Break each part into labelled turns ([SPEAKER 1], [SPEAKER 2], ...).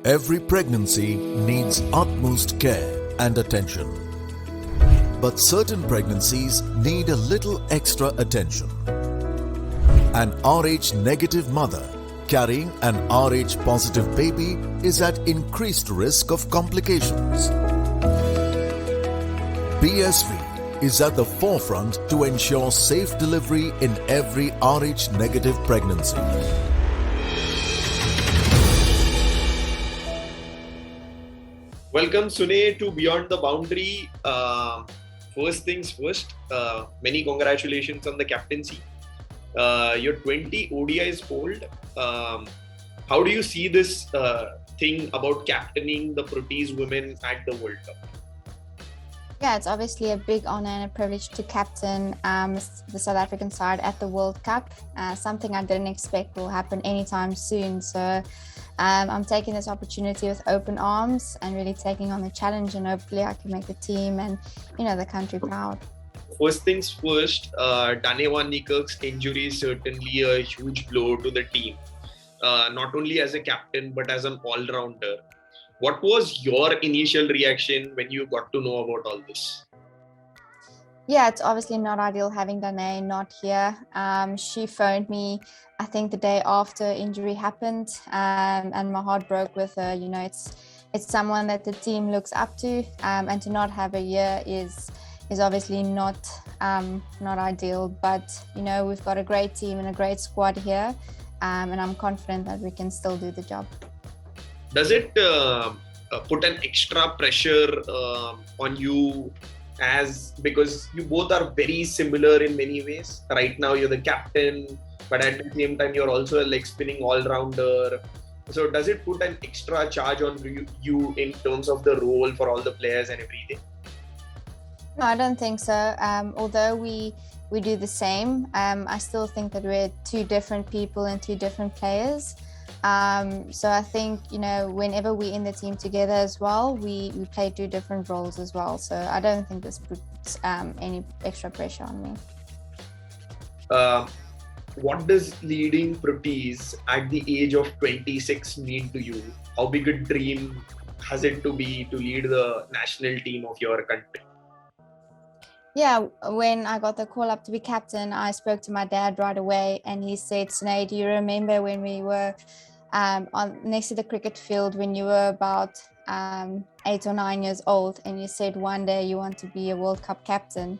[SPEAKER 1] Every pregnancy needs utmost care and attention. But certain pregnancies need a little extra attention. An RH negative mother carrying an RH positive baby is at increased risk of complications. BSV is at the forefront to ensure safe delivery in every RH negative pregnancy.
[SPEAKER 2] Welcome Sune to Beyond the Boundary. First things first, many congratulations on the captaincy. You're 20 ODIs old. How do you see this thing about captaining the Proteas women at the World Cup?
[SPEAKER 3] Yeah, it's obviously a big honour and a privilege to captain the South African side at the World Cup. Something I didn't expect will happen anytime soon. So I'm taking this opportunity with open arms and really taking on the challenge, and hopefully I can make the team and the country proud.
[SPEAKER 2] First things first, Dane van Niekerk's injury is certainly a huge blow to the team. Not only as a captain but as an all-rounder. What was your initial reaction when you got to know about all this?
[SPEAKER 3] Yeah, it's obviously not ideal having Dane not here. She phoned me, I think the day after injury happened, and my heart broke with her. It's someone that the team looks up to, and to not have a year is obviously not ideal. But we've got a great team and a great squad here, and I'm confident that we can still do the job.
[SPEAKER 2] Does it put an extra pressure on you, because you both are very similar in many ways? Right now you're the captain, but at the same time you're also a leg spinning all-rounder. So does it put an extra charge on you in terms of the role for all the players and everything?
[SPEAKER 3] No, I don't think so. Although we do the same, I still think that we're two different people and two different players. So I think, whenever we're in the team together as well, we play two different roles as well. So I don't think this puts any extra pressure on me.
[SPEAKER 2] What does leading Proteas at the age of 26 mean to you? How big a dream has it to be to lead the national team of your country?
[SPEAKER 3] Yeah, when I got the call up to be captain, I spoke to my dad right away, and he said, "Sane, do you remember when we were next to the cricket field when you were about 8 or 9 years old, and you said one day you want to be a World Cup captain?"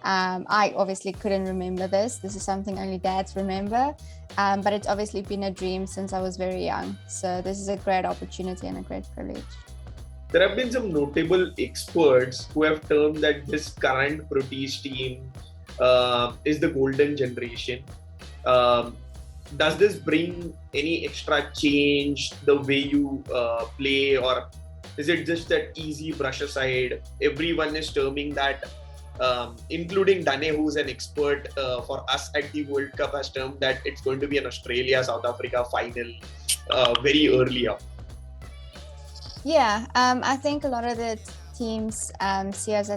[SPEAKER 3] I obviously couldn't remember this. This is something only dads remember, but it's obviously been a dream since I was very young. So this is a great opportunity and a great privilege.
[SPEAKER 2] There have been some notable experts who have termed that this current Proteas team is the golden generation. Does this bring any extra change the way you play, or is it just that easy brush aside? Everyone is terming that, including Dane, who's an expert for us at the World Cup, has termed that it's going to be an Australia-South Africa final very early up.
[SPEAKER 3] Yeah, I think a lot of the teams see us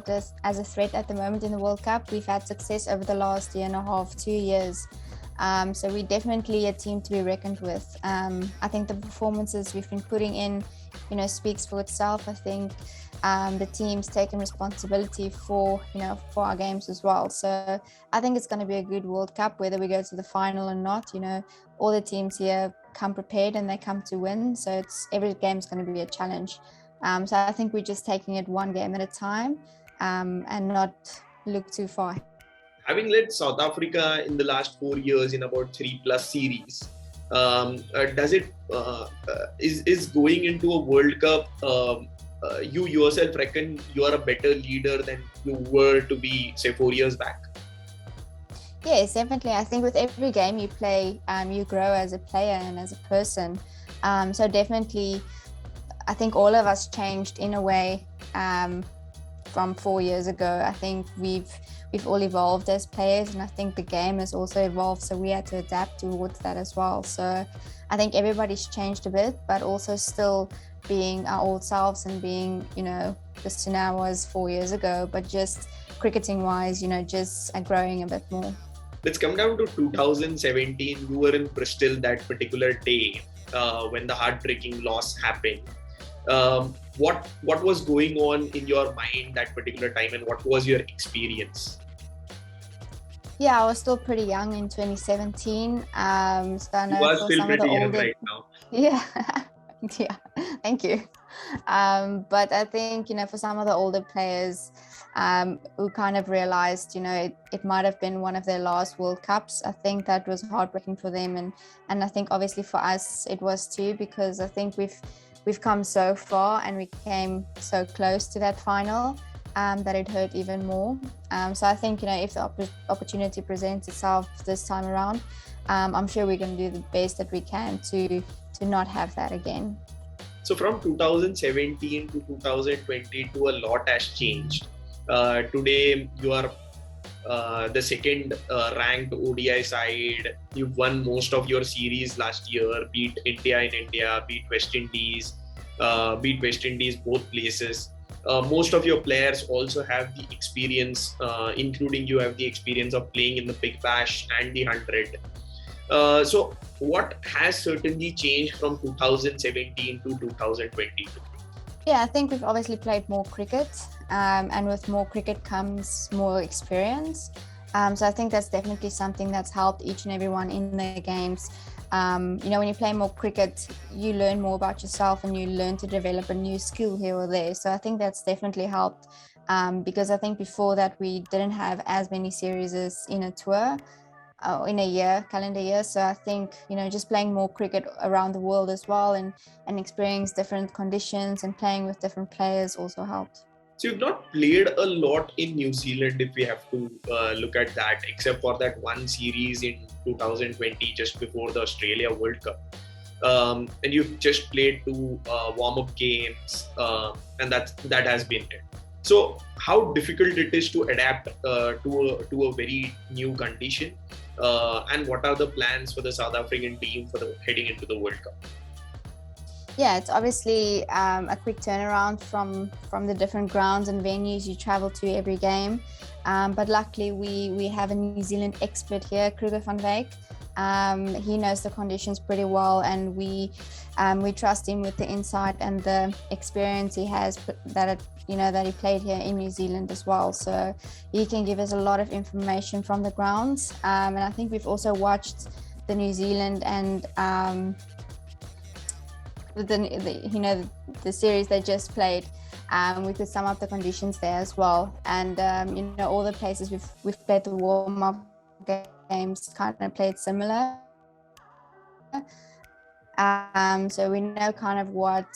[SPEAKER 3] as a threat at the moment in the World Cup. We've had success over the last year and a half, 2 years. So we're definitely a team to be reckoned with. I think the performances we've been putting in, speaks for itself. I think the team's taken responsibility for our games as well. So I think it's going to be a good World Cup, whether we go to the final or not. All the teams here come prepared and they come to win. So every game's going to be a challenge. So I think we're just taking it one game at a time and not look too far.
[SPEAKER 2] Having led South Africa in the last 4 years in about 3+ series, does it is going into a World Cup? You yourself reckon you are a better leader than you were to be, say, 4 years back?
[SPEAKER 3] Yes, definitely. I think with every game you play, you grow as a player and as a person. So definitely, I think all of us changed in a way from 4 years ago. I think we've all evolved as players, and I think the game has also evolved, so we had to adapt towards that as well. So I think everybody's changed a bit, but also still being our old selves and being, just to now was 4 years ago, but just cricketing wise, just growing a bit more.
[SPEAKER 2] Let's come down to 2017. You were in Bristol that particular day. when the heartbreaking loss happened. What was going on in your mind that particular time, and what was your experience?
[SPEAKER 3] Yeah, I was still pretty young in 2017. So I
[SPEAKER 2] You
[SPEAKER 3] know
[SPEAKER 2] are
[SPEAKER 3] for
[SPEAKER 2] still
[SPEAKER 3] some of the
[SPEAKER 2] pretty young
[SPEAKER 3] older,
[SPEAKER 2] right now.
[SPEAKER 3] yeah, yeah, thank you. But I think, for some of the older players who kind of realized, it might have been one of their last World Cups, I think that was heartbreaking for them. And I think obviously for us, it was too, because I think we've come so far and we came so close to that final. That it hurt even more. So I think, if the opportunity presents itself this time around, I'm sure we're going to do the best that we can to not have that again.
[SPEAKER 2] So from 2017 to 2022, a lot has changed. Today, you are the second ranked ODI side. You've won most of your series last year, beat India in India, beat West Indies both places. Most of your players also have the experience, including you have the experience of playing in the Big Bash and the 100. So what has certainly changed from 2017 to 2022?
[SPEAKER 3] Yeah, I think we've obviously played more cricket, and with more cricket comes more experience. So I think that's definitely something that's helped each and everyone in the games. When you play more cricket, you learn more about yourself and you learn to develop a new skill here or there. So I think that's definitely helped, because I think before that we didn't have as many series in a tour, in a year, calendar year. So I think, just playing more cricket around the world as well, and experiencing different conditions and playing with different players also helped.
[SPEAKER 2] So you've not played a lot in New Zealand, if we have to look at that, except for that one series in 2020, just before the Australia World Cup. And you've just played two warm-up games, and that has been it. So how difficult it is to adapt to a very new condition, and what are the plans for the South African team for heading into the World Cup?
[SPEAKER 3] Yeah, it's obviously a quick turnaround from the different grounds and venues you travel to every game. But luckily, we have a New Zealand expert here, Kruger van Wyk. He knows the conditions pretty well, and we trust him with the insight and the experience he has that he played here in New Zealand as well. So he can give us a lot of information from the grounds. And I think we've also watched the New Zealand and the series they just played. We could sum up the conditions there as well, and all the places we've played the warm-up games kind of played similar. So we know kind of what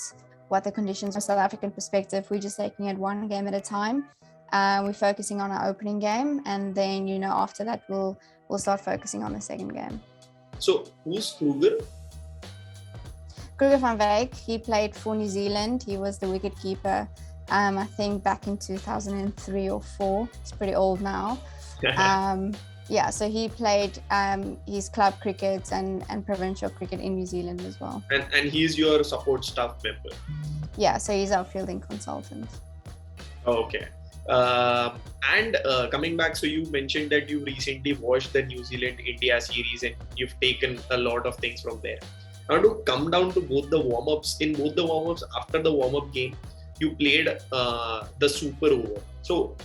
[SPEAKER 3] the conditions from South African perspective. We're just taking it one game at a time. We're focusing on our opening game, and then after that we'll start focusing on the second game.
[SPEAKER 2] So who's Kruger?
[SPEAKER 3] Kruger van Wyk, he played for New Zealand. He was the wicket keeper, I think back in 2003 or 4. He's pretty old now. Yeah, so he played his club cricket and provincial cricket in New Zealand as well.
[SPEAKER 2] And he's your support staff member?
[SPEAKER 3] Yeah, so he's our fielding consultant.
[SPEAKER 2] Okay. And coming back, so you mentioned that you recently watched the New Zealand-India series and you've taken a lot of things from there. I want to come down to both the warm-ups. In both the warm-ups, after the warm-up game, you played the super over. So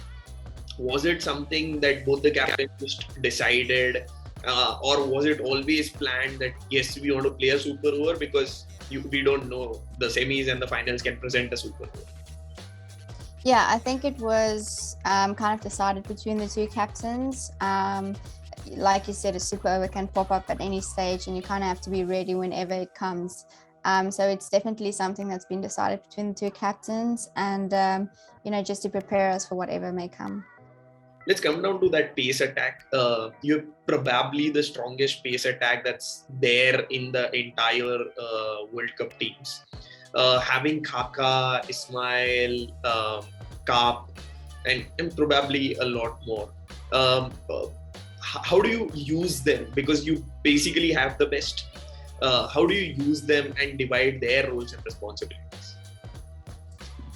[SPEAKER 2] was it something that both the captains just decided, or was it always planned that yes, we want to play a super over because we don't know, the semis and the finals can present a super over?
[SPEAKER 3] Yeah, I think it was kind of decided between the two captains. Like you said, a super over can pop up at any stage and you kind of have to be ready whenever it comes. So it's definitely something that's been decided between the two captains, and just to prepare us for whatever may come.
[SPEAKER 2] Let's come down to that pace attack. You're probably the strongest pace attack that's there in the entire World Cup teams. Having Khaka, Ismail, Kaap, and probably a lot more. How do you use them? Because you basically have the best. How do you use them and divide their roles and responsibilities?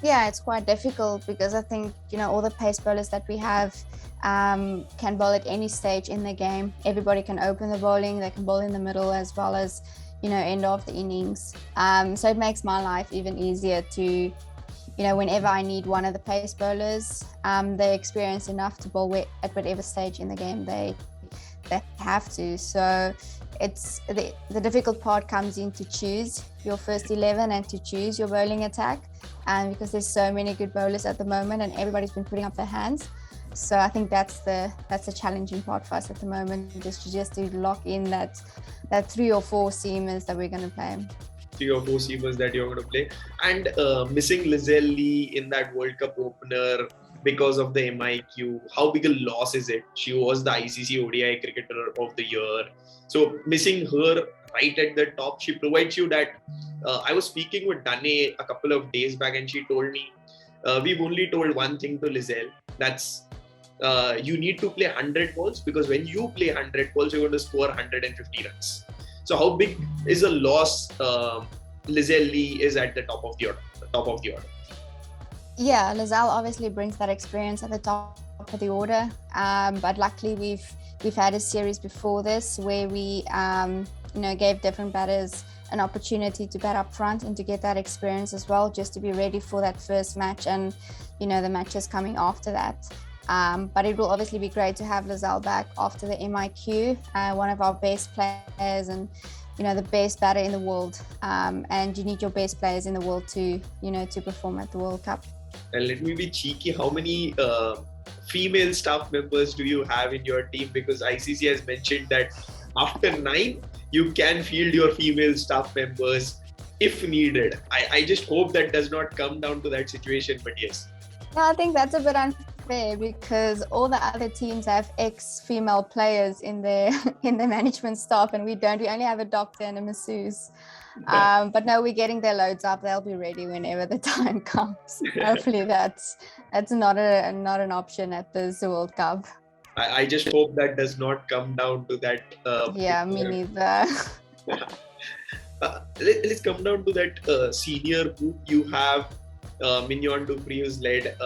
[SPEAKER 3] Yeah, it's quite difficult because I think, all the pace bowlers that we have can bowl at any stage in the game. Everybody can open the bowling, they can bowl in the middle as well as, end of the innings. So it makes my life even easier to, whenever I need one of the pace bowlers, they're experienced enough to bowl at whatever stage in the game they have to. So it's the difficult part comes in to choose your first 11 and to choose your bowling attack, because there's so many good bowlers at the moment and everybody's been putting up their hands. So I think that's the challenging part for us at the moment, is just to lock in that 3 or 4 seamers that we're going to play.
[SPEAKER 2] 3 or 4 seamers that you're going to play. And missing Lizelle Lee in that World Cup opener because of the MIQ, how big a loss is it? She was the ICC ODI Cricketer of the Year. So missing her right at the top, she provides you that. I was speaking with Dane a couple of days back and she told me, we've only told one thing to Lizelle, that's you need to play 100 balls, because when you play 100 balls, you're going to score 150 runs. So how big is a loss Lizelle Lee is at the top of the order?
[SPEAKER 3] Yeah, Lizelle obviously brings that experience at the top of the order. But luckily we've had a series before this where we gave different batters an opportunity to bat up front and to get that experience as well, just to be ready for that first match and the matches coming after that. But it will obviously be great to have Lizelle back after the MIQ, one of our best players and the best batter in the world. And you need your best players in the world to perform at the World Cup.
[SPEAKER 2] And let me be cheeky, how many female staff members do you have in your team? Because ICC has mentioned that after 9, you can field your female staff members if needed. I just hope that does not come down to that situation, but yes.
[SPEAKER 3] Yeah, I think that's a bit unfair because all the other teams have ex-female players in their management staff, and we don't. We only have a doctor and a masseuse. But no, we're getting their loads up. They'll be ready whenever the time comes. Hopefully, that's not an option at this World Cup.
[SPEAKER 2] I just hope that does not come down to that.
[SPEAKER 3] Yeah, me neither.
[SPEAKER 2] Let's come down to that senior group. You have Mignon du Preez led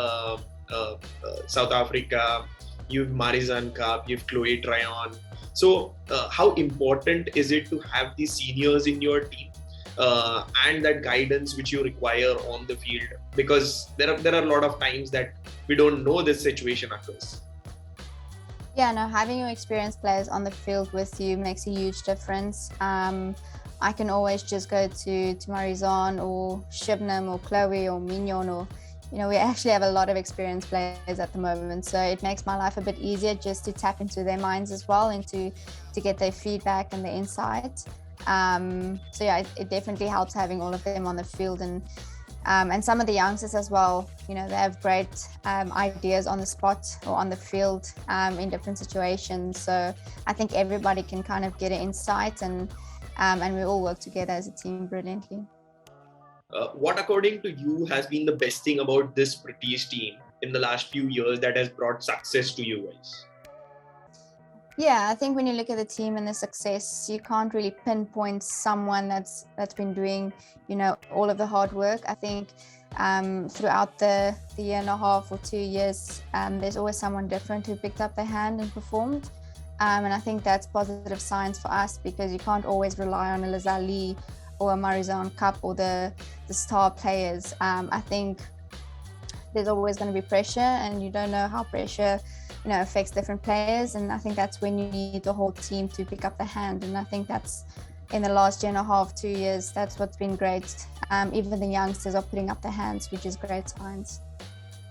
[SPEAKER 2] South Africa. You have Marizanne Kapp. You have Chloe Tryon. So, how important is it to have these seniors in your team and that guidance which you require on the field? Because there are a lot of times that we don't know this situation occurs.
[SPEAKER 3] Yeah, no, having your experienced players on the field with you makes a huge difference. I can always just go to Marizanne or Shibnam or Chloe or Mignon, or we actually have a lot of experienced players at the moment, so it makes my life a bit easier just to tap into their minds as well and to get their feedback and their insight. So yeah, it definitely helps having all of them on the field, and some of the youngsters as well. They have great ideas on the spot or on the field in different situations. So I think everybody can kind of get an insight, and we all work together as a team brilliantly.
[SPEAKER 2] What, according to you, has been the best thing about this British team in the last few years that has brought success to you guys?
[SPEAKER 3] Yeah, I think when you look at the team and the success, you can't really pinpoint someone that's been doing, all of the hard work. I think throughout the year and a half or 2 years, there's always someone different who picked up their hand and performed. And I think that's positive signs for us, because you can't always rely on a Lizelle Lee or a Marizanne Kapp or the star players. I think there's always going to be pressure, and you don't know how pressure affects different players, and I think that's when you need the whole team to pick up the hand. And I think that's in the last year and a half, 2 years, that's what's been great. Even the youngsters are putting up their hands, which is great signs.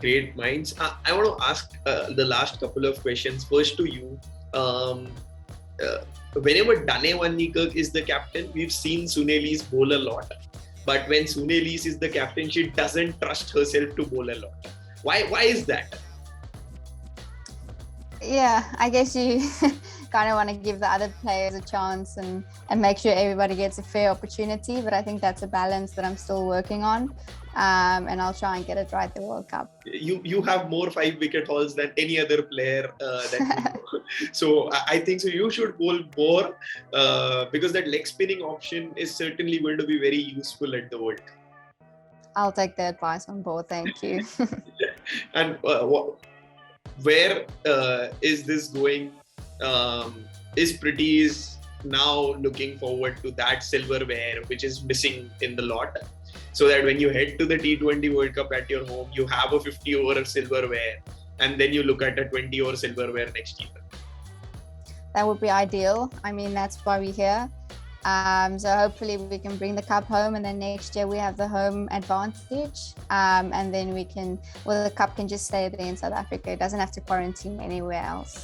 [SPEAKER 2] Great minds. I want to ask the last couple of questions. First to you. Whenever Dane van Niekerk is the captain, we've seen Sounelise bowl a lot. But when Sounelise is the captain, she doesn't trust herself to bowl a lot. Why is that?
[SPEAKER 3] Yeah, I guess you kind of want to give the other players a chance and make sure everybody gets a fair opportunity. But I think that's a balance that I'm still working on. And I'll try and get it right the World Cup.
[SPEAKER 2] You have more 5-wicket hauls than any other player So I think so you should bowl more because that leg spinning option is certainly going to be very useful at the World Cup.
[SPEAKER 3] I'll take the advice on board. Thank you.
[SPEAKER 2] And where is this going? Is Pretty's now looking forward to that silverware which is missing in the lot, so that when you head to the T20 World Cup at your home, you have a 50 over silverware, and then you look at a 20 over silverware next year.
[SPEAKER 3] That would be ideal. I mean, that's why we're here. So hopefully we can bring the cup home, and then next year we have the home advantage, and then the cup can just stay there in South Africa. It doesn't have to quarantine anywhere else.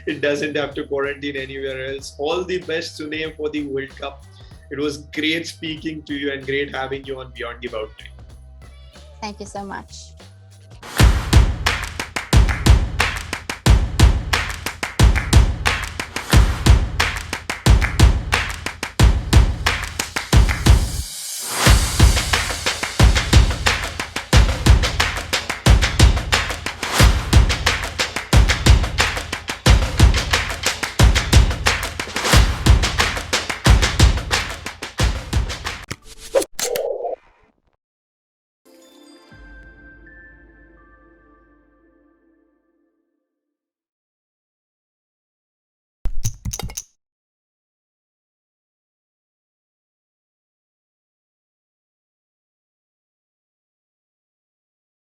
[SPEAKER 2] It doesn't have to quarantine anywhere else. All the best, Sune, for the World Cup. It was great speaking to you and great having you on Beyond the Boundary.
[SPEAKER 3] Thank you so much.